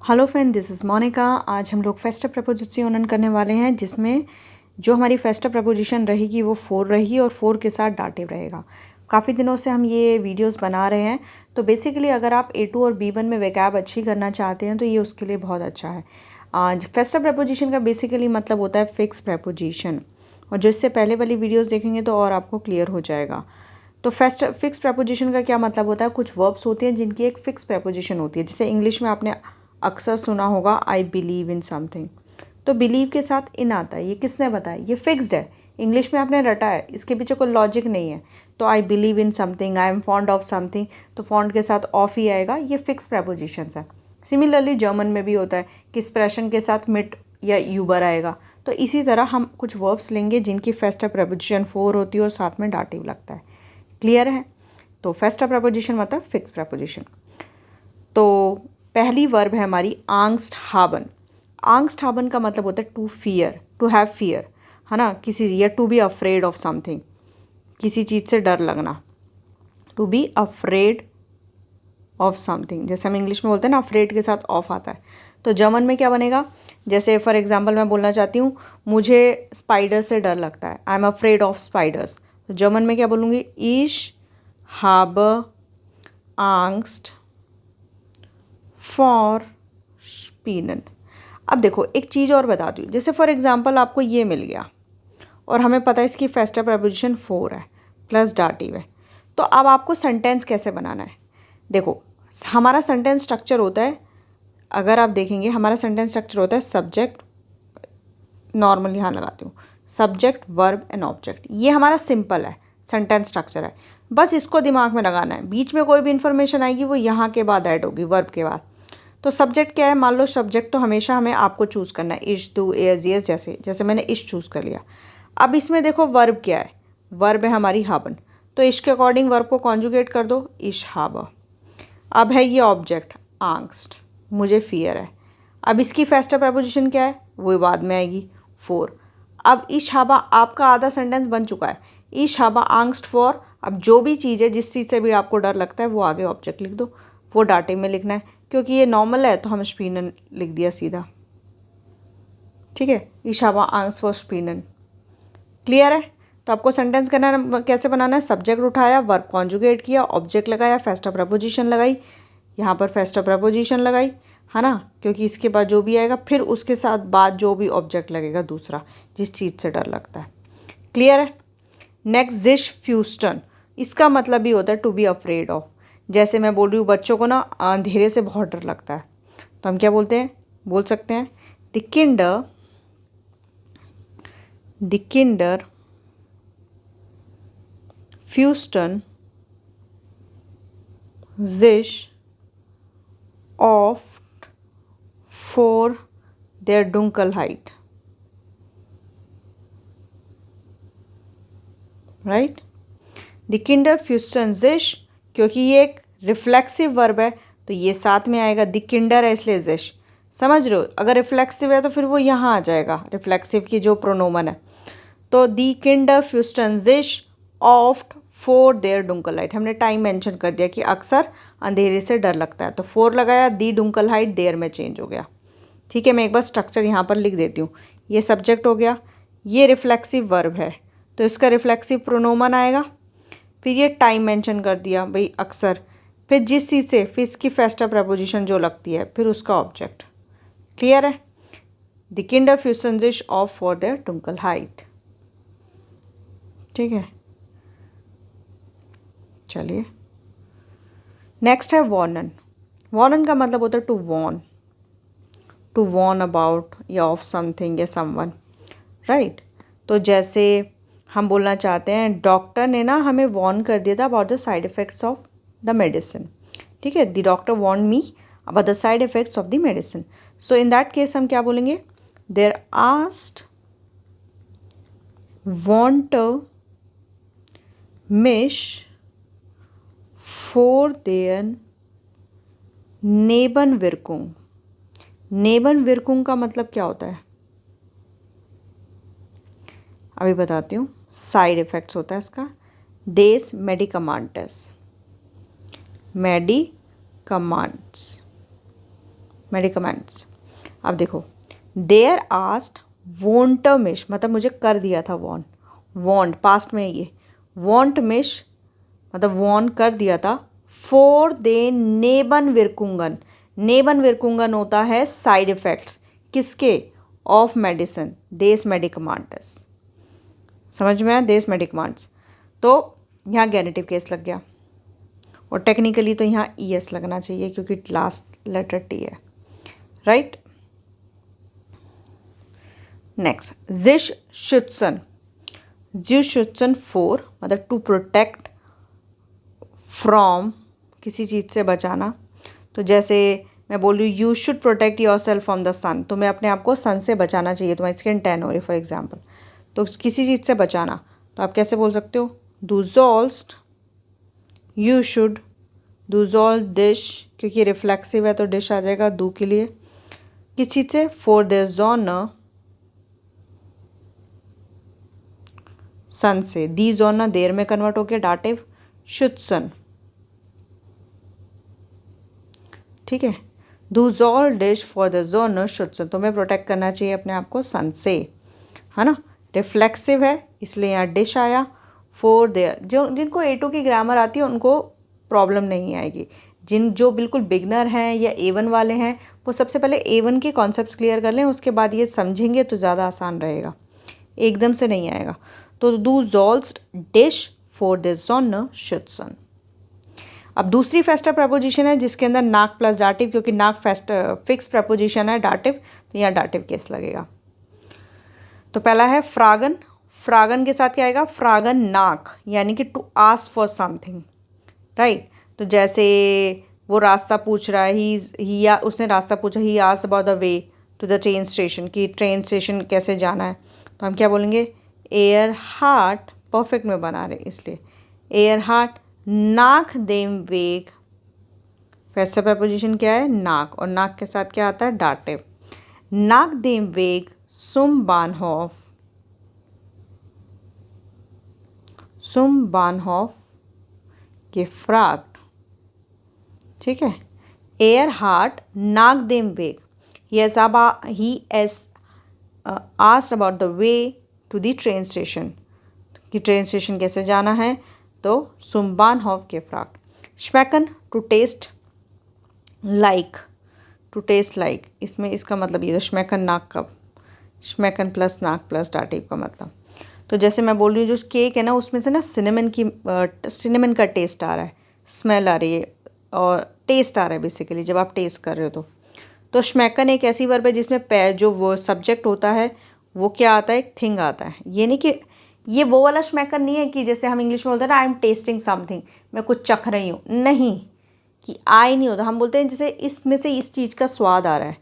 Hello friend, this is Monica. आज हम लोग फेस्टिव प्रपोजिशन करने वाले हैं, जिसमें जो हमारी फेस्टिव प्रपोजिशन रहेगी वो 4 रहेगी और 4 के साथ डाटिव रहेगा। काफ़ी दिनों से हम ये वीडियोस बना रहे हैं, तो बेसिकली अगर आप A2 और B1 में वैकैब अच्छी करना चाहते हैं तो ये उसके लिए बहुत अच्छा है। आज फेस्टिव प्रपोजिशन का बेसिकली मतलब होता है फिक्स प्रपोजिशन, और जो इससे पहले वाली वीडियोज़ देखेंगे तो और आपको क्लियर हो जाएगा। तो फिक्स प्रपोजिशन का क्या मतलब होता है? कुछ वर्ब्स होते हैं जिनकी एक फिक्स प्रपोजिशन होती है। जैसे इंग्लिश में आपने अक्सर सुना होगा आई बिलीव इन समथिंग, तो बिलीव के साथ इन आता है। ये किसने बताया? ये फिक्स्ड है, इंग्लिश में आपने रटा है, इसके पीछे कोई लॉजिक नहीं है। तो I believe in something, I am fond of something, तो फॉन्ड के साथ ऑफ ही आएगा। ये फिक्स प्रपोजिशंस है। सिमिलरली जर्मन में भी होता है कि एक्सप्रेशन के साथ मिट या यूबर आएगा। तो इसी तरह हम कुछ वर्ब्स लेंगे जिनकी फेस्टिव प्रपोजिशन 4 होती है और साथ में डाटिव लगता है। क्लियर है? तो फेस्टिव प्रपोजिशन मतलब फिक्स प्रपोजिशन। तो पहली वर्ब है हमारी आंगस्ट हाबन। आंगस्ट हाबन का मतलब होता है to fear, to have fear, है ना, किसी, या to be afraid of something, किसी चीज़ से डर लगना। To be afraid of something, जैसे हम इंग्लिश में बोलते हैं ना, अफ्रेड के साथ ऑफ आता है। तो जर्मन में क्या बनेगा? जैसे फॉर एग्जांपल मैं बोलना चाहती हूँ मुझे स्पाइडर से डर लगता है, I am afraid of spiders, तो जर्मन में क्या बोलूँगी? इश habe आंगस्ट फॉर स्पीनन। अब देखो एक चीज़ और बता दूँ, जैसे फॉर एग्जांपल आपको ये मिल गया और हमें पता है इसकी फेस्टिव प्रपोजिशन 4 है प्लस डाटिव है, तो अब आपको सेंटेंस कैसे बनाना है? देखो हमारा सेंटेंस स्ट्रक्चर होता है, अगर आप देखेंगे हमारा सेंटेंस स्ट्रक्चर होता है सब्जेक्ट, नॉर्मल यहाँ लगाती हूँ, सब्जेक्ट वर्ब एंड ऑब्जेक्ट। ये हमारा सिंपल है, सेंटेंस स्ट्रक्चर है। बस इसको दिमाग में लगाना है, बीच में कोई भी इंफॉर्मेशन आएगी वो यहाँ के बाद ऐड होगी, वर्ब के बाद। तो सब्जेक्ट क्या है? मान लो सब्जेक्ट तो हमेशा हमें आपको चूज़ करना है, इश, डू, एज, यस, जैसे जैसे मैंने इश चूज़ कर लिया। अब इसमें देखो वर्ब क्या है? वर्ब है हमारी हाबन, तो इश के अकॉर्डिंग वर्ब को कॉन्जुगेट कर दो, इश हाब। अब है ये ऑब्जेक्ट आंगस्ट, मुझे फियर है। अब इसकी फेस्टिव प्रपोजिशन क्या है? वो बाद में आएगी, 4। अब इश हाबा, आपका आधा सेंटेंस बन चुका है। इश हाबा आंगस्ट फॉर, अब जो भी चीज़ है, जिस चीज़ से भी आपको डर लगता है वो आगे ऑब्जेक्ट लिख दो, वो डाटिव में लिखना है। क्योंकि ये नॉर्मल है तो हम स्पीनन लिख दिया सीधा, ठीक है, इश हाबा आंगस्ट फॉर स्पीनन। क्लियर है? तो आपको सेंटेंस करना कैसे बनाना है? सब्जेक्ट उठाया, वर्ब कॉन्जुगेट किया, ऑब्जेक्ट लगाया, फेस्टिव प्रपोजिशन लगाई, यहाँ पर फेस्टिव प्रपोजिशन लगाई, है ना, क्योंकि इसके बाद जो भी आएगा फिर उसके साथ बाद जो भी ऑब्जेक्ट लगेगा दूसरा, जिस चीज़ से डर लगता है। क्लियर है? नेक्स्ट, जिश फ्यूस्टन, इसका मतलब भी होता है टू बी अफ्रेड ऑफ। जैसे मैं बोल रही हूँ बच्चों को ना अंधेरे से बहुत डर लगता है, तो हम क्या बोलते हैं? बोल सकते हैं द किंडर फ्यूस्टन जिश ऑफ फॉर देयर Dunkelheit, राइट। द किंडर फ्यूस्टन जिश, क्योंकि ये एक रिफ्लेक्सिव वर्ब है तो ये साथ में आएगा, द किंडर है इसलिए जिश। समझ रहे हो? अगर रिफ्लेक्सिव है तो फिर वो यहाँ आ जाएगा, रिफ्लेक्सिव की जो प्रोनोमन है। तो दी किंडर फ्यूस्टन जिश ऑफ्ट फॉर देयर Dunkelheit, हमने टाइम मेंशन कर दिया कि अक्सर अंधेरे से डर लगता है, तो 4 लगाया, दी Dunkelheit देयर में चेंज हो गया। ठीक है, मैं एक बार स्ट्रक्चर यहाँ पर लिख देती हूँ। ये सब्जेक्ट हो गया, ये रिफ्लेक्सिव वर्ब है तो इसका रिफ्लेक्सिव प्रोनोमन आएगा, फिर ये टाइम मेंशन कर दिया भाई अक्सर, फिर जिस चीज़ से, फिर इसकी फेस्टिव प्रपोजिशन जो लगती है, फिर उसका ऑब्जेक्ट। क्लियर है? द किंडर फ्यूस्टन जिश ऑफ फॉर देयर Dunkelheit। ठीक है, चलिए नेक्स्ट है वॉर्नन। वॉर्नन का मतलब होता है to warn, to warn about या ऑफ समथिंग या समवन, राइट। तो जैसे हम बोलना चाहते हैं डॉक्टर ने ना हमें वॉर्न कर दिया था about the side effects of the medicine. ठीक है, the doctor warn me about the side effects of the medicine. So in that case हम क्या बोलेंगे? देयर आस्क्ड वॉन्टर मिश फॉर देयर नेबनविर्कुंग। नेबनविर्कुंग का मतलब क्या होता है? अभी बताती हूँ। साइड इफ़ेक्ट्स होता है इसका, देस मेडिकमांटस, मेडिकमांट्स, मेडिकमेंट्स। अब देखो, देयर आस्ट वोंट मिश, मतलब मुझे कर दिया था वॉन्ट पास्ट में ये वॉन्ट मिश मतलब वॉन कर दिया था फॉर दे नेबन विरकुंगन। नेबन विरकुंगन होता है साइड इफ़ेक्ट्स किसके, ऑफ मेडिसिन देस मेडिकमांटस। समझ में आया, देस मेडिकमांट्स। तो यहाँ गेनेटिव केस लग गया, और टेक्निकली तो यहाँ ई एस लगना चाहिए क्योंकि लास्ट लेटर टी है, राइट। नेक्स्ट, जिश शुत्सन। जिश शुत्सन फोर मतलब टू प्रोटेक्ट फ्रॉम, किसी चीज़ से बचाना। तो जैसे मैं बोल रही हूँ you should protect yourself from the sun, तुम्हें अपने आप को सन से बचाना चाहिए, तुम्हारी स्किन टैन हो रही है फॉर एग्जाम्पल, तो किसी चीज़ से बचाना, तो आप कैसे बोल सकते हो, डू जॉल्स्ट, यू शुड डू जॉल डिश, क्योंकि रिफ्लेक्सिव है तो डिश आ जाएगा डू के लिए। किस चीज़ से, फॉर द जॉनर, सन से, दी जॉनर देर में कन्वर्ट होकर डाटिव शुत्सन, ठीक है। डू जॉल डिश फॉर द जॉनर शुत्सन, तुम्हें प्रोटेक्ट करना चाहिए अपने आप को सन से, है ना। रिफ्लेक्सिव है इसलिए यहाँ डिश आया। फॉर देयर, जो जिनको A2 की ग्रामर आती है उनको प्रॉब्लम नहीं आएगी, जो बिल्कुल बिगनर हैं या A1 वाले हैं वो सबसे पहले A1 के कॉन्सेप्ट्स क्लियर कर लें, उसके बाद ये समझेंगे तो ज़्यादा आसान रहेगा, एकदम से नहीं आएगा। तो डू जॉल्स्ट डिश फॉर दिस जॉनर शुत्सन। अब दूसरी फेस्टर प्रपोजिशन है जिसके अंदर नाक प्लस डाटिव, क्योंकि नाक फिक्स प्रपोजिशन है डाटिव, तो यहाँ डाटिव केस लगेगा। तो पहला है फ्रागन, फ्रागन के साथ क्या आएगा, फ्रागन नाक, यानी कि to ask for something, right. तो जैसे वो रास्ता पूछ रहा है, ही या उसने रास्ता पूछा, he asked about the way to the train station, कि ट्रेन स्टेशन कैसे जाना है, तो हम क्या बोलेंगे, एयर हार्ट, परफेक्ट में बना रहे इसलिए, एयर हार्ट नाक देम वेग, फेस्टर प्रपोजिशन क्या है, नाक, और नाक के साथ क्या आता है, डाटिव। नाक देम वेग सुम बानहॉफ, सुम बानहॉफ gefragt, ठीक है। एयर हार्ट नाक देम वेग, he has asked about the way to the train station, कि ट्रेन स्टेशन कैसे जाना है, तो सुम बानहॉफ gefragt। schmecken to taste like, to taste like, इसमें इसका मतलब ये, schmecken नाक का, schmecken प्लस नाक प्लस डाटिव का मतलब। तो जैसे मैं बोल रही हूँ जो केक है ना उसमें से ना सिनेमन का टेस्ट आ रहा है, स्मेल आ रही है और टेस्ट आ रहा है बेसिकली जब आप टेस्ट कर रहे हो तो श्मैकन एक ऐसी वर्ब है जिसमें जो वो सब्जेक्ट होता है वो क्या आता है, एक थिंग आता है। ये नहीं कि ये वो वाला श्मैकन नहीं है कि जैसे हम इंग्लिश में बोलते हैं ना आई एम टेस्टिंग समथिंग, मैं कुछ चख रही हूँ, नहीं, कि आई नहीं होता, हम बोलते हैं जैसे इसमें से इस चीज़ का स्वाद आ रहा है,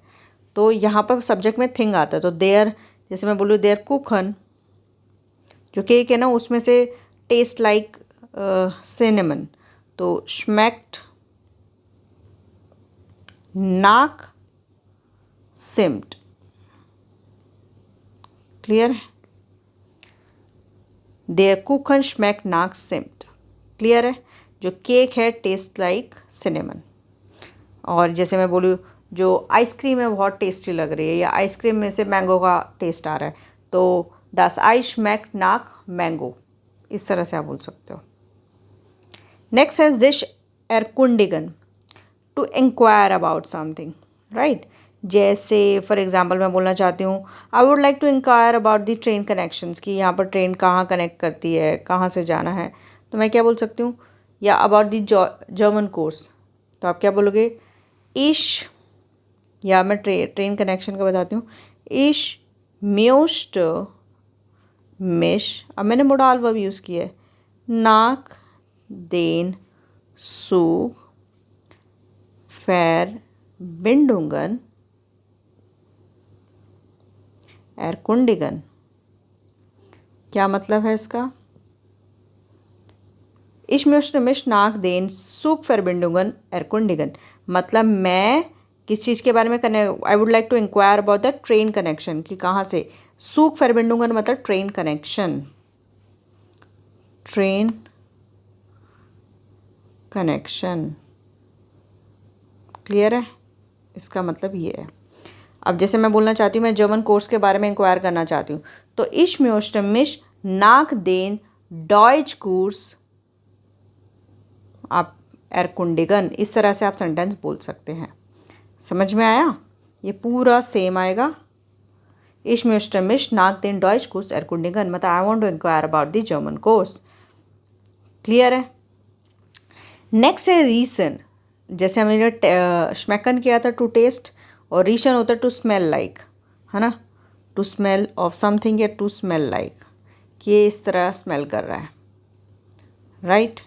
तो यहाँ पर सब्जेक्ट में थिंग आता है। तो देयर, जैसे मैं बोलूँ देयर कुकन, जो केक है ना उसमें से टेस्ट लाइक सिनेमन, तो श्मैक्ट नाक सिम्ट, क्लियर है, देयर कुकन श्मैक्ट नाक सिम्ट, क्लियर है। जो केक है टेस्ट लाइक सिनेमन। और जैसे मैं बोलूँ जो आइसक्रीम है बहुत टेस्टी लग रही है, या आइसक्रीम में से मैंगो का टेस्ट आ रहा है, तो दस आई श्मैक्ट नाक मैंगो, इस तरह से आप बोल सकते हो। नेक्स्ट है जिश एरकुंडिगन, to inquire about something, right. जैसे फॉर एग्जांपल मैं बोलना चाहती हूँ I would like to inquire about the train connections, कि यहाँ पर ट्रेन कहाँ कनेक्ट करती है, कहाँ से जाना है, तो मैं क्या बोल सकती हूँ, या अबाउट द जर्मन कोर्स, तो आप क्या बोलोगे, इश, या मैं ट्रेन कनेक्शन का बताती हूँ, इश म्योस्ट मिश, अब मैंने मोडाल वर्ब यूज़ किया है, नाक देन सू फैर बिंडुंगन एरकुंडिगन। क्या मतलब है इसका, इश्म्योश्रमिश नाक देन सूक फैर बिंडुंगन एरकुंडिगन, मतलब मैं किस चीज़ के बारे में करने, I would like to inquire about the train connection, कि कहाँ से, सूक फरबिंडुंगन मतलब train connection, train connection, clear है। इसका मतलब ये है। अब जैसे मैं बोलना चाहती हूँ मैं जर्मन कोर्स के बारे में इंक्वायर करना चाहती हूँ, तो ich möchte mich nach den Deutschkurs आप erkundigen, इस तरह से आप सेंटेंस बोल सकते हैं। समझ में आया? ये पूरा सेम आएगा। Ich möchte mich nach den Deutschkurs erkundigen, मतलब I want to inquire about the German course। Clear है? नेक्स्ट है रीसन। जैसे हमने श्मेकन किया था टू टेस्ट, और रीशन होता है टू स्मेल लाइक, है ना, टू स्मेल ऑफ समथिंग या टू स्मेल लाइक, कि ये इस तरह स्मेल कर रहा है, राइट।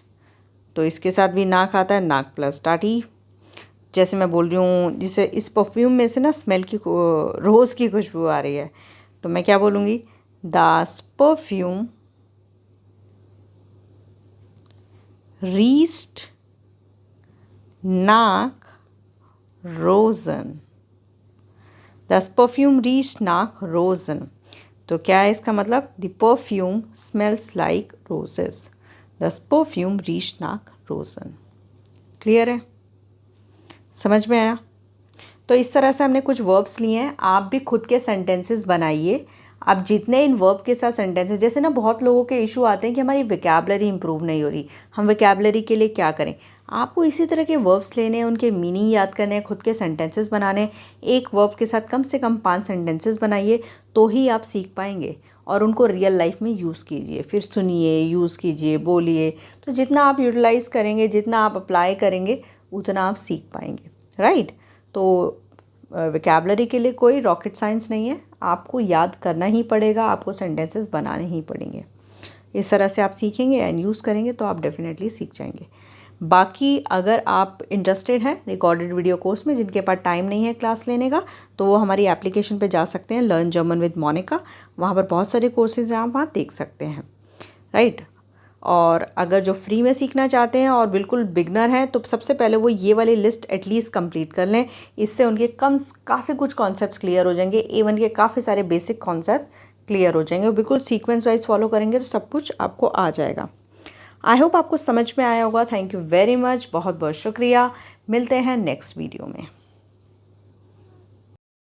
तो इसके साथ भी नाक आता है, नाक प्लस टाटी। जैसे मैं बोल रही हूँ जिसे इस परफ्यूम में से ना स्मेल की रोज़ की खुशबू आ रही है, तो मैं क्या बोलूँगी, das perfume riecht nach Rosen। Das perfume riecht nach Rosen। तो क्या है इसका मतलब, the perfume smells like roses. Das perfume riecht nach Rosen। Clear है? समझ में आया? तो इस तरह से हमने कुछ वर्ब्स लिए हैं। आप भी खुद के सेंटेंसेस बनाइए। आप जितने इन वर्ब के साथ सेंटेंसेस, जैसे ना बहुत लोगों के इशू आते हैं कि हमारी वोकैबुलरी इंप्रूव नहीं हो रही, हम वोकैबुलरी के लिए क्या करें। आपको इसी तरह के वर्ब्स लेने हैं, उनके मीनिंग याद करने हैं, खुद के सेंटेंसेस बनाने। एक वर्ब के साथ कम से कम 5 सेंटेंसेस बनाइए, तो ही आप सीख पाएंगे। और उनको रियल लाइफ में यूज़ कीजिए, फिर सुनिए, यूज़ कीजिए, बोलिए। तो जितना आप यूटिलाइज़ करेंगे, जितना आप अप्लाई करेंगे, उतना आप सीख पाएंगे, राइट। तो वोकैबुलरी के लिए कोई रॉकेट साइंस नहीं है, आपको याद करना ही पड़ेगा, आपको सेंटेंसेस बनाने ही पड़ेंगे। इस तरह से आप सीखेंगे एंड यूज़ करेंगे तो आप डेफिनेटली सीख जाएंगे। बाकी अगर आप इंटरेस्टेड हैं रिकॉर्डेड वीडियो कोर्स में, जिनके पास टाइम नहीं है क्लास लेने का, तो वो हमारी एप्लीकेशन पे जा सकते हैं, लर्न जर्मन विद मोनिका। वहाँ पर बहुत सारे कोर्सेज हैं, आप वहाँ देख सकते हैं, राइट। और अगर जो फ्री में सीखना चाहते हैं और बिल्कुल बिगनर हैं, तो सबसे पहले वो ये वाली लिस्ट एटलीस्ट कंप्लीट कर लें। इससे उनके काफ़ी कुछ कॉन्सेप्ट्स क्लियर हो जाएंगे। A1 के काफ़ी सारे बेसिक कॉन्सेप्ट क्लियर हो जाएंगे। बिल्कुल सीक्वेंस वाइज फॉलो करेंगे तो सब कुछ आपको आ जाएगा। आई होप आपको समझ में आया होगा। थैंक यू वेरी मच, बहुत बहुत शुक्रिया। मिलते हैं नेक्स्ट वीडियो में।